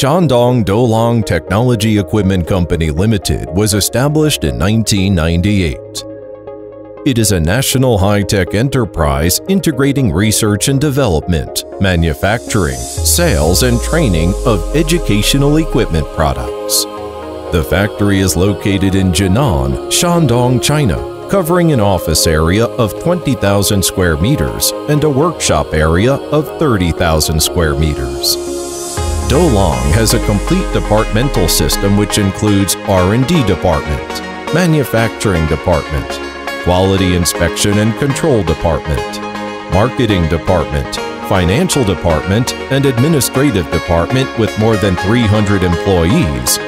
Shandong Dolang Technology Equipment Company Limited was established in 1998. It is a national high-tech enterprise integrating research and development, manufacturing, sales, and training of educational equipment products. The factory is located in Jinan, Shandong, China, covering an office area of 20,000 square meters and a workshop area of 30,000 square meters. Dolang has a complete departmental system which includes R&D department, manufacturing department, quality inspection and control department, marketing department, financial department, and administrative department with more than 300 employees,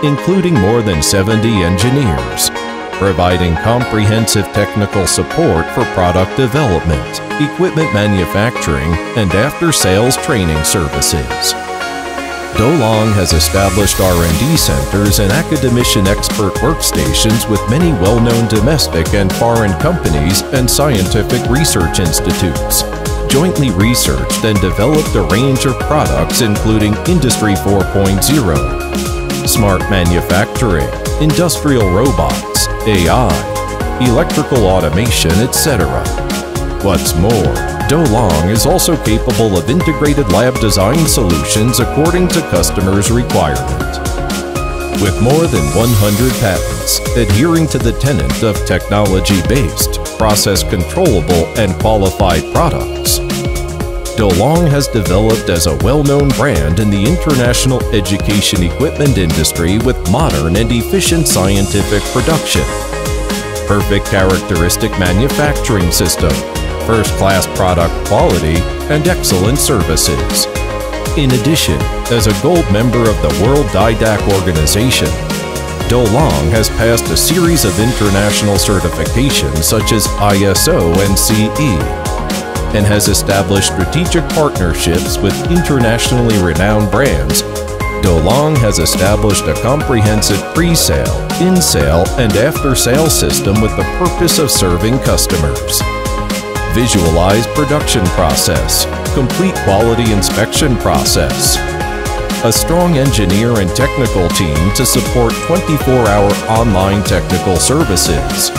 including more than 70 engineers, providing comprehensive technical support for product development, equipment manufacturing, and after-sales training services. Dolang has established R&D centers and academician expert workstations with many well-known domestic and foreign companies and scientific research institutes, jointly researched and developed a range of products including Industry 4.0, smart manufacturing, industrial robots, AI, electrical automation, etc. What's more, Dolang is also capable of integrated lab design solutions according to customers' requirement. With more than 100 patents adhering to the tenet of technology-based, process-controllable, and qualified products, Dolang has developed as a well-known brand in the international education equipment industry with modern and efficient scientific production, perfect characteristic manufacturing system, first-class product quality, and excellent services. In addition, as a gold member of the World DIDAC organization, Dolang has passed a series of international certifications such as ISO and CE, and has established strategic partnerships with internationally renowned brands. Dolang has established a comprehensive pre-sale, in-sale, and after-sale system with the purpose of serving customers. Visualized production process, complete quality inspection process, a strong engineer and technical team to support 24-hour online technical services,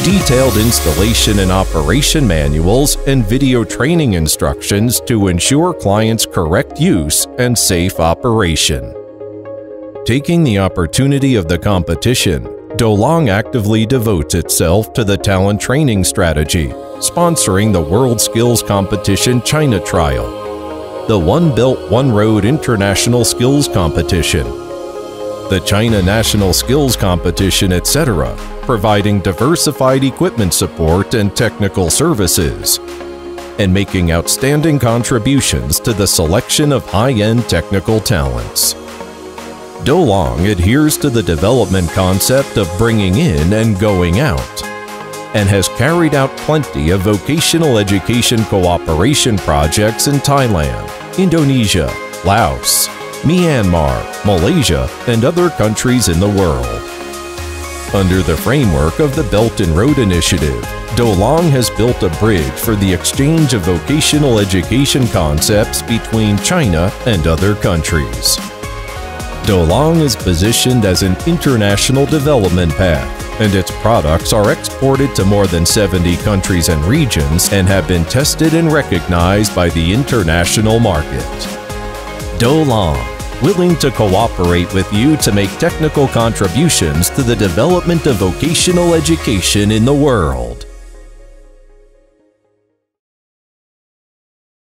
detailed installation and operation manuals and video training instructions to ensure clients' correct use and safe operation. Taking the opportunity of the competition, Dolang actively devotes itself to the talent training strategy, sponsoring the World Skills Competition China Trial, the One Belt One Road International Skills Competition, the China National Skills Competition, etc., providing diversified equipment support and technical services, and making outstanding contributions to the selection of high-end technical talents. Dolang adheres to the development concept of bringing in and going out, and has carried out plenty of vocational education cooperation projects in Thailand, Indonesia, Laos, Myanmar, Malaysia, and other countries in the world. Under the framework of the Belt and Road Initiative, Dolang has built a bridge for the exchange of vocational education concepts between China and other countries. Dolang is positioned as an international development path, and its products are exported to more than 70 countries and regions and have been tested and recognized by the international market. Dolang, willing to cooperate with you to make technical contributions to the development of vocational education in the world.